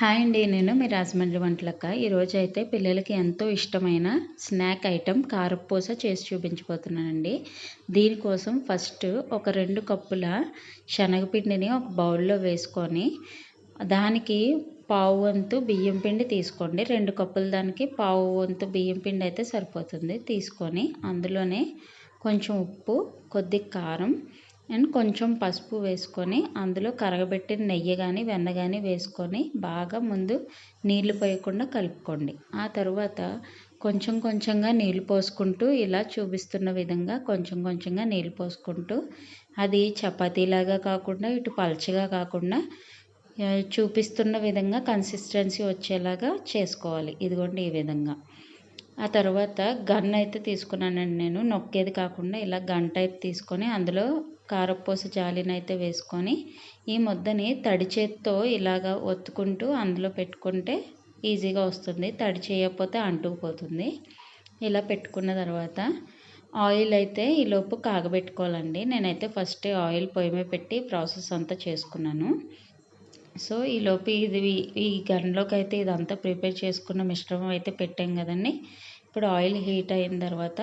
Hi అండి. నేను మీ రాజమండ్రి వంటలక్క. ఈరోజైతే పిల్లలకి ఎంతో ఇష్టమైన స్నాక్ ఐటెం కారపూస చేసి చూపించబోతున్నానండి. దీనికోసం ఫస్ట్ ఒక 2 కప్పుల శనగపిండిని ఒక బౌల్‌లో వేసుకొని, దానికి పావు వంతు బియ్యం పిండి తీసుకోండి. 2 కప్పుల దానికి పావు వంతు బియ్యం పిండి అయితే సరిపోతుంది. తీసుకొని అందులోనే కొంచెం ఉప్పు, కొద్దిగా కారం అండ్ కొంచెం పసుపు వేసుకొని, అందులో కరగబెట్టిన నెయ్యి కానీ వెన్న కానీ వేసుకొని బాగా ముందు నీళ్లు పోయకుండా కలుపుకోండి. ఆ తరువాత కొంచెం కొంచెంగా నీళ్లు పోసుకుంటూ ఇలా చూపిస్తున్న విధంగా కొంచెం కొంచెంగా నీళ్లు పోసుకుంటూ, అది చపాతీలాగా కాకుండా ఇటు పలచగా కాకుండా చూపిస్తున్న విధంగా కన్సిస్టెన్సీ వచ్చేలాగా చేసుకోవాలి. ఇదిగోండి ఈ విధంగా. ఆ తర్వాత గన్ అయితే తీసుకున్నానండి నేను. నొక్కేది కాకుండా ఇలా గన్ టైప్ తీసుకొని అందులో కారపూస జాలినైతే వేసుకొని, ఈ ముద్దని తడి చేత్తో ఇలాగా ఒత్తుకుంటూ అందులో పెట్టుకుంటే ఈజీగా వస్తుంది. తడి చేయకపోతే అంటుకుపోతుంది. ఇలా పెట్టుకున్న తర్వాత ఆయిల్ అయితే ఈలోపు కాగబెట్టుకోవాలండి. నేనైతే ఫస్ట్ ఆయిల్ పొయ్యి మీద పెట్టి ప్రాసెస్ అంతా చేసుకున్నాను. సో ఈలోపు ఈ గన్లోకి అయితే ఇదంతా ప్రిపేర్ చేసుకున్న మిశ్రమం అయితే పెట్టాం కదండి. ఇప్పుడు ఆయిల్ హీట్ అయిన తర్వాత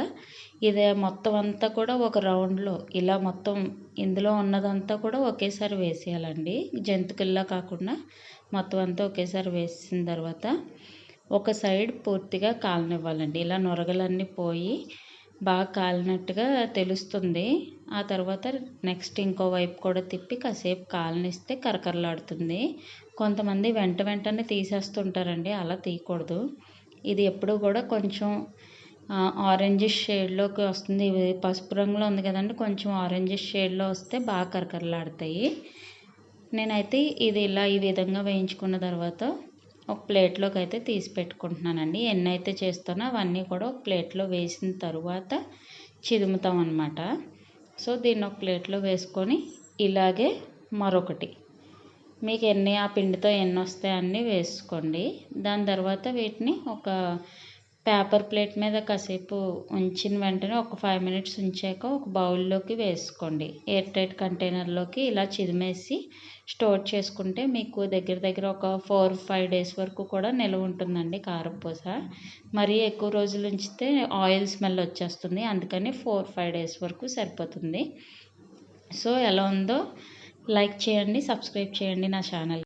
ఇది మొత్తం అంతా కూడా ఒక రౌండ్లో ఇలా మొత్తం ఇందులో ఉన్నదంతా కూడా ఒకేసారి వేసేయాలండి. జంతికల్లా కాకుండా మొత్తం అంతా ఒకేసారి వేసిన తర్వాత ఒక సైడ్ పూర్తిగా కాలనివ్వాలండి. ఇలా నొరగలన్నీ పోయి బాగా కాలినట్టుగా తెలుస్తుంది. ఆ తర్వాత నెక్స్ట్ ఇంకో వైపు కూడా తిప్పి కాసేపు కాలనిస్తే కరకరలాడుతుంది. కొంతమంది వెంటనే తీసేస్తుంటారండి. అలా తీయకూడదు. ఇది ఎప్పుడూ కూడా కొంచెం ఆరెంజిష్ షేడ్లోకి వస్తుంది. ఇది పసుపు రంగులో ఉంది కదండి, కొంచెం ఆరెంజిష్ షేడ్లో వస్తే బాగా కరకరలాడతాయి. నేనైతే ఇది ఇలా ఈ విధంగా వేయించుకున్న తర్వాత ఒక ప్లేట్లోకి అయితే తీసి పెట్టుకుంటున్నానండి. ఎన్ని అయితే చేస్తానో అవన్నీ కూడా ఒక ప్లేట్లో వేసిన తరువాత చిదుముతాం అన్నమాట. సో దీన్ని ఒక ప్లేట్లో వేసుకొని ఇలాగే మరొకటి మీకు ఆ పిండితో ఎన్ని వస్తాయి అన్నీ వేసుకోండి. దాని తర్వాత వీటిని ఒక పేపర్ ప్లేట్ మీద కాసేపు ఉంచిన వెంటనే ఒక 5 మినిట్స్ ఉంచాక ఒక బౌల్లోకి వేసుకోండి. ఎయిర్ టైట్ కంటైనర్లోకి ఇలా చిదిమేసి స్టోర్ చేసుకుంటే మీకు దగ్గర ఒక 4-5 డేస్ వరకు కూడా నిల్వ ఉంటుందండి కారపూస. మరీ ఎక్కువ రోజులు ఉంచితే ఆయిల్ స్మెల్ వచ్చేస్తుంది. అందుకని 4-5 డేస్ వరకు సరిపోతుంది. సో ఎలా ఉందో లైక్ చేయండి, సబ్స్క్రైబ్ చేయండి నా ఛానల్.